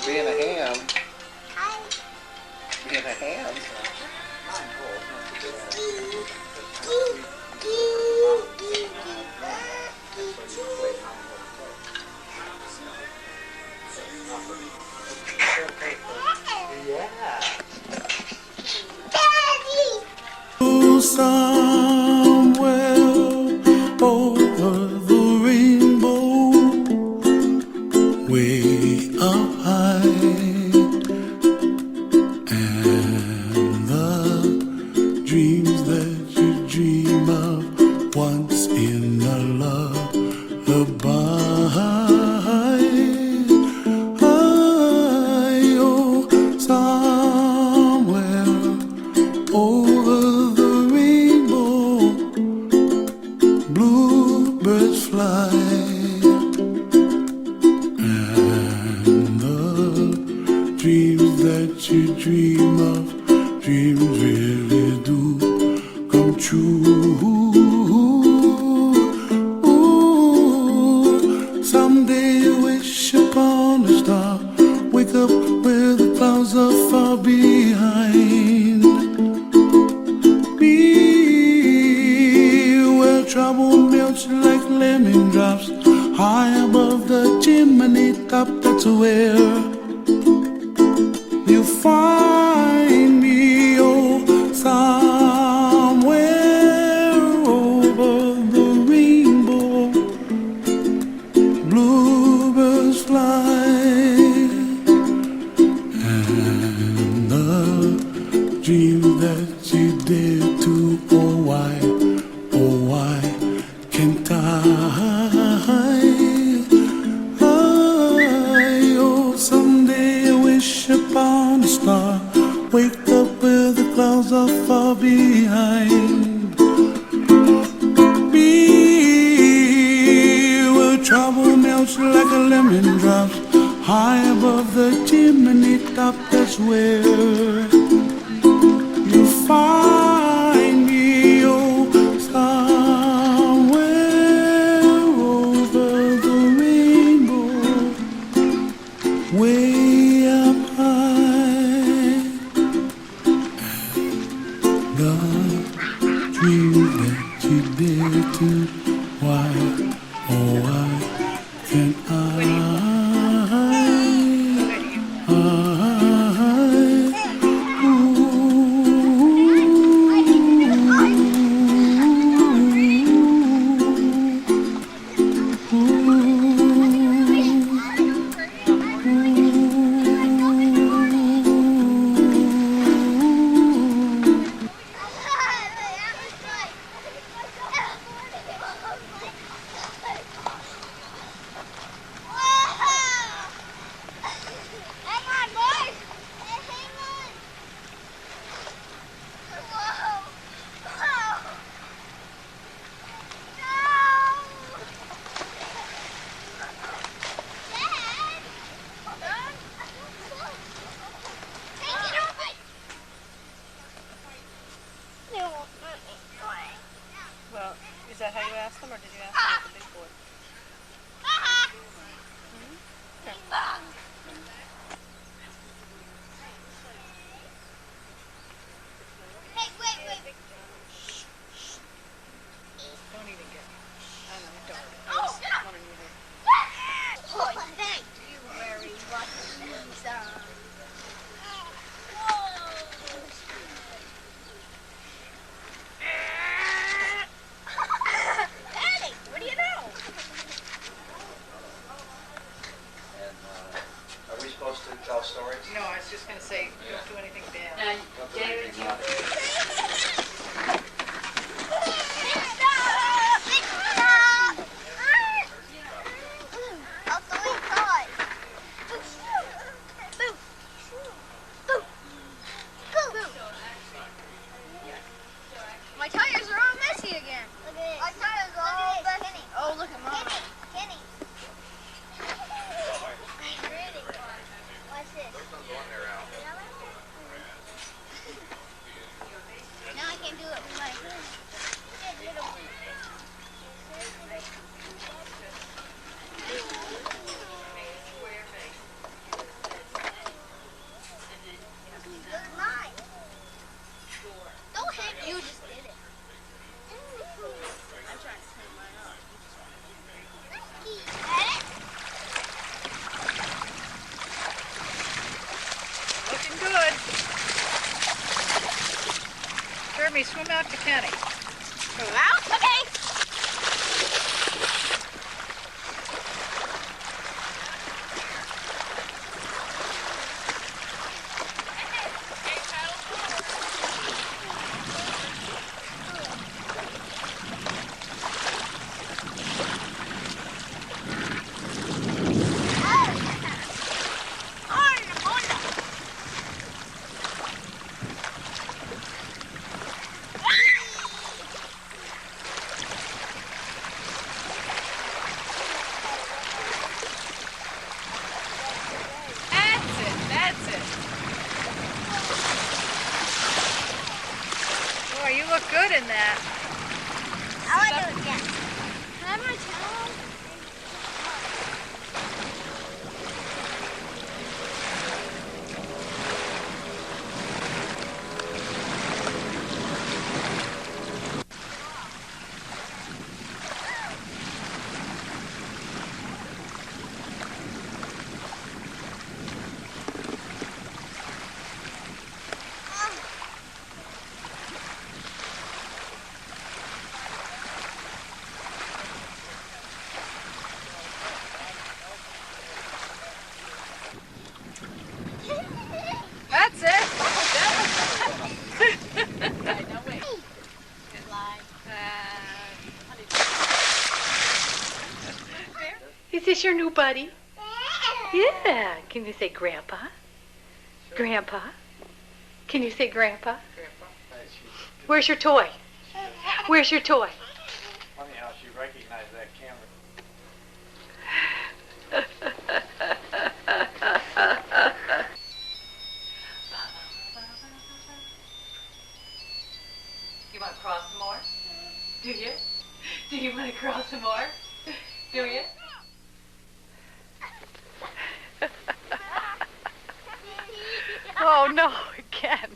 Being a ham. Being a ham. Yeah. Somewhere over the rainbow, way up high, and the dreams that you dream of once in a lullaby. Oh, somewhere over the rainbow, bluebirds fly, and the dreams that you dream of, dreams really do come true. Ooh, someday you wish upon a star, wake up where the clouds are far behind. Be where trouble melts like lemon drops, high above the chimney top. That's where you find me. Oh, somewhere over the rainbow, bluebirds fly, and the dreams that you dare to, oh why can't I? Oh, someday I wish upon a star, wake up where the clouds are far behind. Be where trouble melts like a lemon drops, high above the chimney top. That's where you find me. Oh, somewhere over the rainbow, way up high, the dream that you dare to, why, oh why can't I? Well, is that how you asked them, or did you ask them at the big board? Hey, wait. Don't even get. I know, don't. I Oh, just wanted you to. oh, thank you very much, Lisa. Daddy, what do you know? And are we supposed to tell stories? No, I was just going to say, don't do anything bad. Don't do anything naughty. My tires are all messy again. My tires are all messy. Oh, look at mine. Kenny. Ready? Watch this. Tommy, swim out to Kenny. Swim out? Okay. Boy, you look good in that. I like it again. Can I have my towel? That's it. Is this your new buddy? Yeah. Can you say Grandpa? Grandpa? Can you say Grandpa? Where's your toy? Where's your toy? Funny how she recognized that camera. You want to cross some more? Do you? Do you want to cross some more? Do you? Oh no, again.